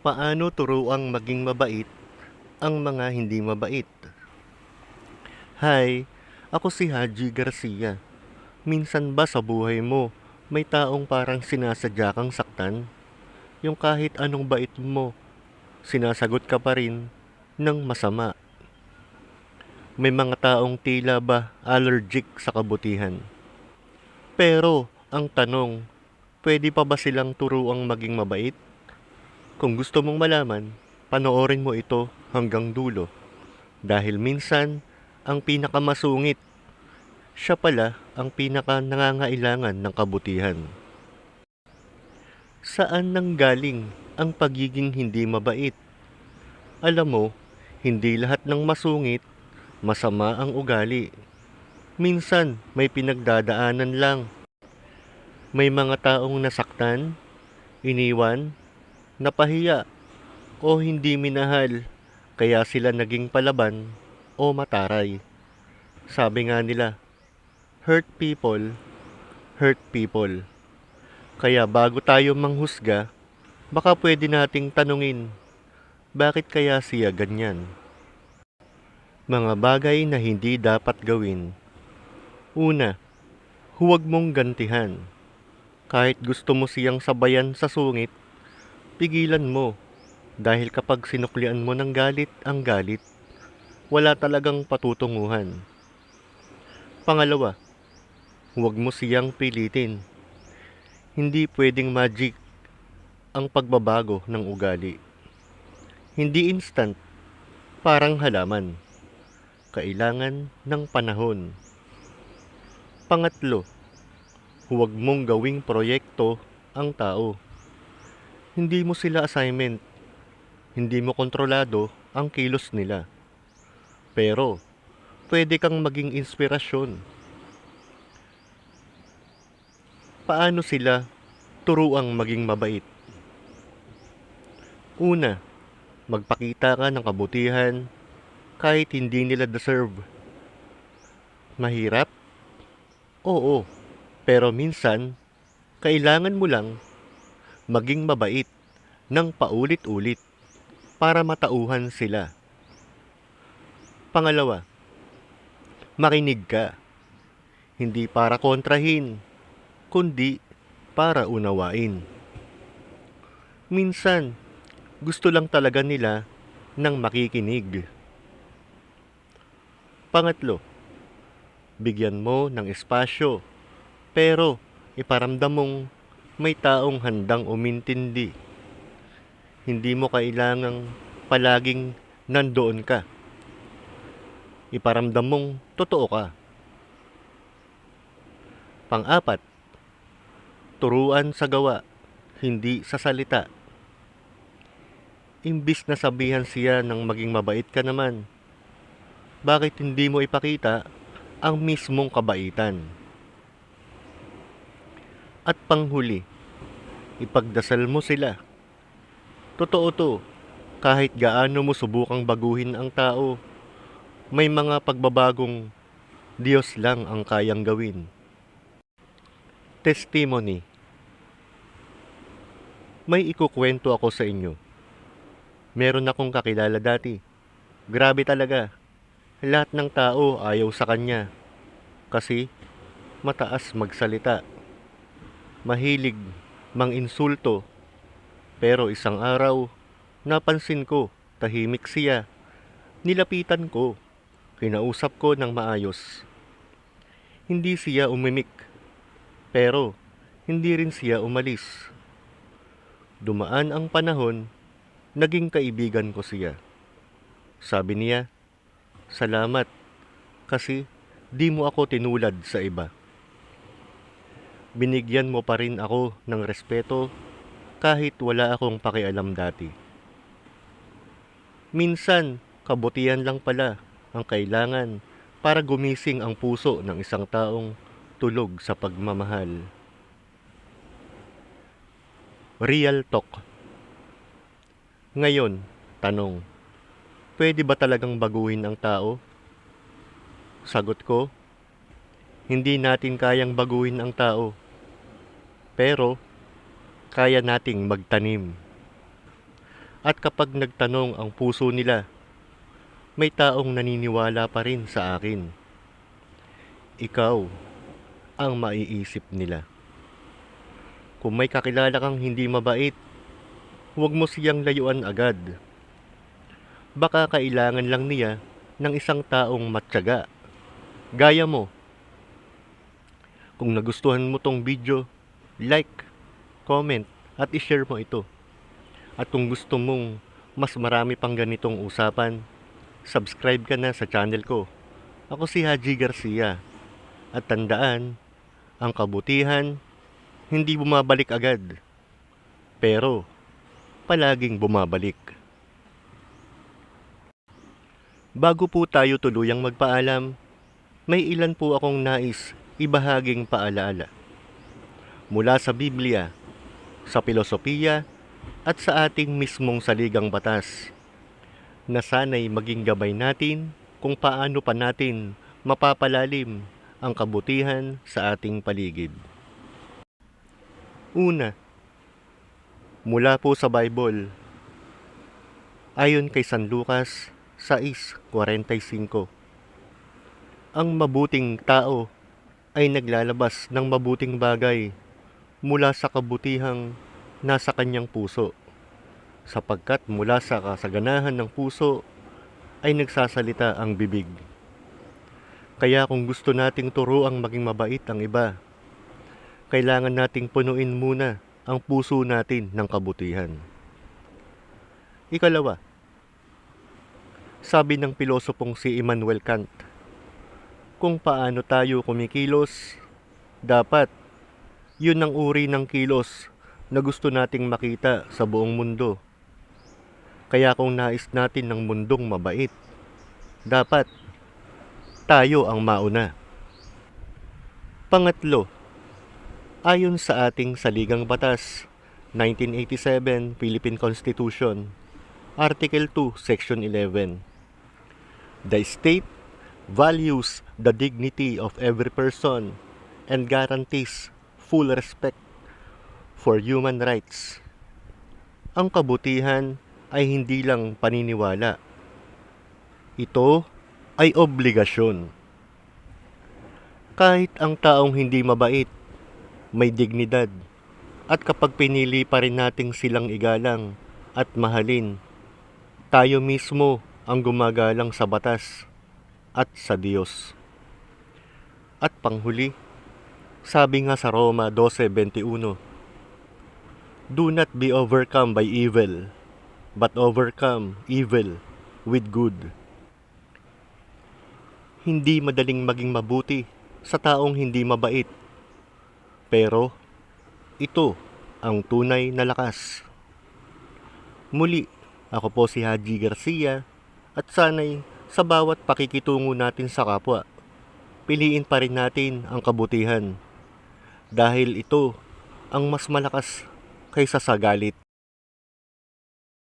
Paano turuang maging mabait ang mga hindi mabait? Hi, ako si Haji Garcia. Minsan ba sa buhay mo, may taong parang sinasadya kang saktan? Yung kahit anong bait mo, sinasagot ka pa rin ng masama. May mga taong tila ba allergic sa kabutihan. Pero, ang tanong, pwede pa ba silang turuang maging mabait? Kung gusto mong malaman, panoorin mo ito hanggang dulo. Dahil minsan, ang pinakamasungit, siya pala ang pinaka nangangailangan ng kabutihan. Saan nanggaling ang pagiging hindi mabait? Alam mo, hindi lahat ng masungit, masama ang ugali. Minsan, may pinagdadaanan lang. May mga taong nasaktan, iniwan, napahiya, o hindi minahal, kaya sila naging palaban o mataray. Sabi nga nila, hurt people, hurt people. Kaya bago tayo manghusga, baka pwede nating tanungin, bakit kaya siya ganyan? Mga bagay na hindi dapat gawin. Una, huwag mong gantihan. Kahit gusto mo siyang sabayan sa sungit, pigilan mo. Dahil kapag sinuklian mo ng galit ang galit, wala talagang patutunguhan. Pangalawa, huwag mo siyang pilitin. Hindi pwedeng magic ang pagbabago ng ugali. Hindi instant, parang halaman. Kailangan ng panahon. Pangatlo, huwag mong gawing proyekto ang tao. Hindi mo sila assignment. Hindi mo kontrolado ang kilos nila. Pero, pwede kang maging inspirasyon. Paano sila turuang maging mabait? Una, magpakita ka ng kabutihan kahit hindi nila deserve. Mahirap? Oo. Pero minsan, kailangan mo lang maging mabait ng paulit-ulit para matauhan sila. Pangalawa, makinig ka. Hindi para kontrahin, kundi para unawain. Minsan, gusto lang talaga nila ng makikinig. Pangatlo, bigyan mo ng espasyo, pero iparamdam mong may taong handang umintindi. Hindi mo kailangang palaging nandoon ka. Iparamdam mong totoo ka. Pang-apat, turuan sa gawa, hindi sa salita. Imbis na sabihan siya ng maging mabait ka naman, bakit hindi mo ipakita ang mismong kabaitan? At panghuli, ipagdasal mo sila. Totoo to, kahit gaano mo subukang baguhin ang tao, may mga pagbabagong Diyos lang ang kayang gawin. Testimony. May ikukwento ako sa inyo. Meron akong kakilala dati. Grabe talaga. Lahat ng tao ayaw sa kanya. Kasi mataas magsalita. Mahilig manginsulto. Pero isang araw, napansin ko, tahimik siya. Nilapitan ko. Kinausap ko ng maayos. Hindi siya umimik. Pero hindi rin siya umalis. Dumaan ang panahon, naging kaibigan ko siya. Sabi niya, salamat kasi di mo ako tinulad sa iba. Binigyan mo pa rin ako ng respeto kahit wala akong pakialam dati. Minsan, kabutihan lang pala ang kailangan para gumising ang puso ng isang taong tulog sa pagmamahal. Real talk. Ngayon, tanong, pwede ba talagang baguhin ang tao? Sagot ko, hindi natin kayang baguhin ang tao. Pero, kaya nating magtanim. At kapag nagtanong ang puso nila, may taong naniniwala pa rin sa akin. Ikaw ang maiisip nila. Kung may kakilala kang hindi mabait, huwag mo siyang layuan agad. Baka kailangan lang niya ng isang taong matyaga. Gaya mo. Kung nagustuhan mo tong video, like, comment, at ishare mo ito. At kung gusto mong mas marami pang ganitong usapan, subscribe ka na sa channel ko. Ako si Haji Garcia. At tandaan, ang kabutihan hindi bumabalik agad, pero palaging bumabalik. Bago po tayo tuluyang magpaalam, may ilan po akong nais ibahaging paalaala. Mula sa Biblia, sa filosofiya, at sa ating mismong saligang batas, na sana'y maging gabay natin kung paano pa natin mapapalalim ang kabutihan sa ating paligid. Una, mula po sa Bible, ayon kay San Lucas 6:45, ang mabuting tao ay naglalabas ng mabuting bagay mula sa kabutihang nasa kanyang puso, sapagkat mula sa kasaganahan ng puso ay nagsasalita ang bibig. Kaya kung gusto nating turuang maging mabait ang iba, kailangan nating punuin muna ang puso natin ng kabutihan. Ikalawa, sabi ng pilosopong si Immanuel Kant, kung paano tayo kumikilos, dapat yun ang uri ng kilos na gusto nating makita sa buong mundo. Kaya kung nais natin ng mundong mabait, dapat tayo ang mauna. Pangatlo, ayon sa ating saligang batas, 1987 Philippine Constitution, Article 2, Section 11, the state values the dignity of every person and guarantees full respect for human rights. Ang kabutihan ay hindi lang paniniwala. Ito ay obligasyon. Kahit ang taong hindi mabait, may dignidad, at kapag pinili pa rin nating silang igalang at mahalin, tayo mismo ang gumagalang sa batas at sa Diyos. At panghuli, sabi nga sa Roma 12:21, do not be overcome by evil, but overcome evil with good. Hindi madaling maging mabuti sa taong hindi mabait, pero ito ang tunay na lakas. Muli, ako po si Haji Garcia, at sana'y sa bawat pakikitungo natin sa kapwa, piliin pa rin natin ang kabutihan, dahil ito ang mas malakas kaysa sa galit.